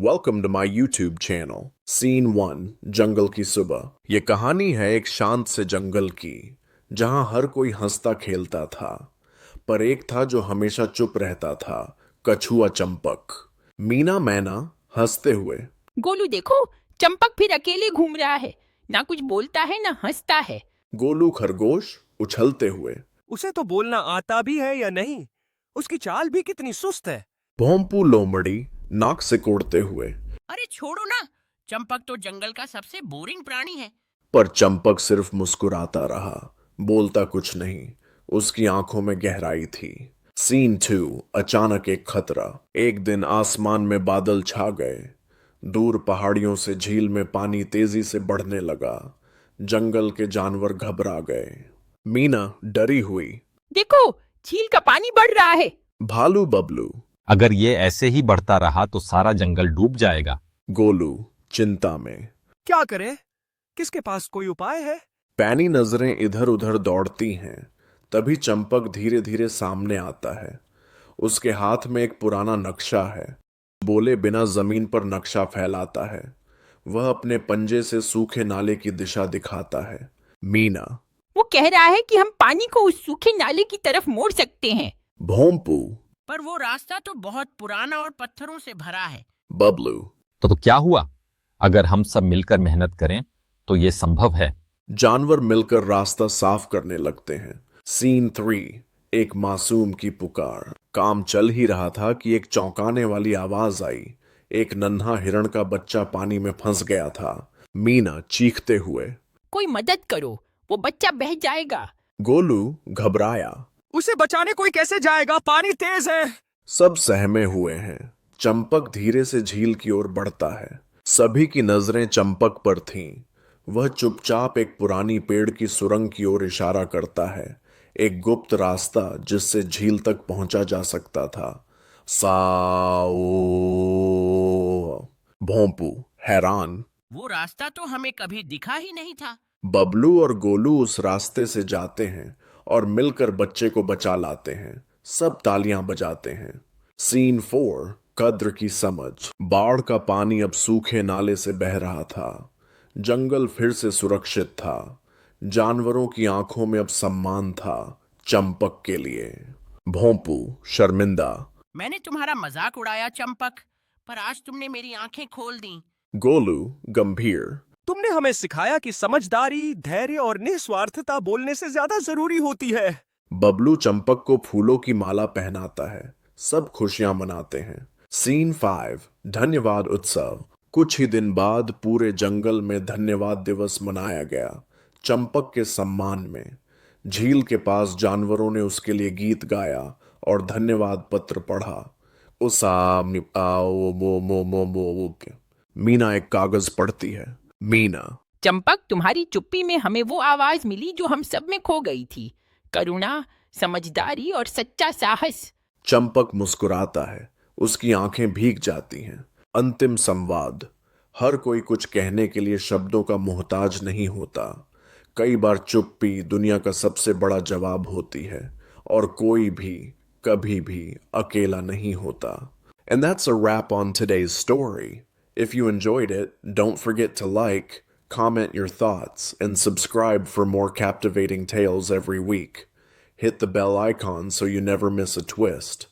Welcome to my YouTube channel. Scene 1, जंगल की सुबह। ये कहानी है एक शांत से जंगल की, जहां हर कोई हंसता खेलता था। पर एक था जो हमेशा चुप रहता था, कछुआ चंपक। मीना मैना हंसते हुए। गोलू देखो, चंपक फिर अकेले घूम रहा है। ना कुछ बोलता है ना हंसता है। गोलू खरगोश उछलते हुए। उसे तो बोलना आता भी है या नहीं? उसकी चाल भी कितनी सुस्त है। भोंपू लोमड़ी नाक सिकोड़ते हुए। अरे छोड़ो ना, चंपक तो जंगल का सबसे बोरिंग प्राणी है। पर चंपक सिर्फ मुस्कुराता रहा, बोलता कुछ नहीं। उसकी आंखों में गहराई थी। सीन 2, अचानक एक खतरा। एक दिन आसमान में बादल छा गए। दूर पहाड़ियों से झील में पानी तेजी से बढ़ने लगा। जंगल के जानवर घबरा गए। मीना डरी हुई। देखो, झील का पानी बढ़ रहा है। भालू बबलू। अगर ये ऐसे ही बढ़ता रहा तो सारा जंगल डूब जाएगा। गोलू चिंता में। क्या करे? किसके पास कोई उपाय है? पैनी नजरें इधर उधर दौड़ती हैं। तभी चंपक धीरे धीरे सामने आता है। उसके हाथ में एक पुराना नक्शा है। बोले बिना जमीन पर नक्शा फैलाता है। वह अपने पंजे से सूखे नाले की दिशा दिखाता है। मीना। वो कह रहा है कि हम पानी को उस सूखे नाले की तरफ मोड़ सकते हैं। भोंपू। पर वो रास्ता तो बहुत पुराना और पत्थरों से भरा है। बबलू। तो क्या हुआ? अगर हम सब मिलकर मेहनत करें तो ये संभव है। जानवर मिलकर रास्ता साफ करने लगते हैं। सीन 3, एक मासूम की पुकार। काम चल ही रहा था कि एक चौंकाने वाली आवाज आई। एक नन्हा हिरण का बच्चा पानी में फंस गया था। मीना चीखते हुए। कोई मदद करो, वो बच्चा बह जाएगा। गोलू घबराया। उसे बचाने कोई कैसे जाएगा? पानी तेज है। सब सहमे हुए हैं। चंपक धीरे से झील की ओर बढ़ता है। सभी की नजरें चंपक पर थीं। वह चुपचाप एक पुरानी पेड़ की सुरंग की ओर इशारा करता है। एक गुप्त रास्ता जिससे झील तक पहुंचा जा सकता था। साओ। भोंपू हैरान। वो रास्ता तो हमें कभी दिखा ही नहीं था। बबलू और गोलू उस रास्ते से जाते हैं और मिलकर बच्चे को बचा लाते हैं। सब तालियां बजाते हैं। सीन 4, कद्र की समझ। बाढ़ का पानी अब सूखे नाले से बह रहा था। जंगल फिर से सुरक्षित था। जानवरों की आंखों में अब सम्मान था, चंपक के लिए। भोंपू शर्मिंदा। मैंने तुम्हारा मजाक उड़ाया चंपक, पर आज तुमने मेरी आंखें खोल दी। गोलू गंभीर। तुमने हमें सिखाया कि समझदारी, धैर्य और निस्वार्थता बोलने से ज्यादा जरूरी होती है। बबलू चंपक को फूलों की माला पहनाता है। सब खुशियां मनाते हैं। सीन 5, धन्यवाद उत्सव। कुछ ही दिन बाद पूरे जंगल में धन्यवाद दिवस मनाया गया, चंपक के सम्मान में। झील के पास जानवरों ने उसके लिए गीत गाया और धन्यवाद पत्र पढ़ा। मीना एक कागज पढ़ती है। मीना। चंपक, तुम्हारी चुप्पी में हमें वो आवाज मिली जो हम सब में खो गई थी। करुणा, समझदारी और सच्चा साहस। चंपक मुस्कुराता है। उसकी आंखें भीग जाती हैं। अंतिम संवाद। हर कोई कुछ कहने के लिए शब्दों का मोहताज नहीं होता। कई बार चुप्पी दुनिया का सबसे बड़ा जवाब होती है, और कोई भी कभी भी अकेला नहीं होता। And that's a wrap on today's story. If you enjoyed it, don't forget to like, comment your thoughts, and subscribe for more captivating tales every week. Hit the bell icon so you never miss a twist.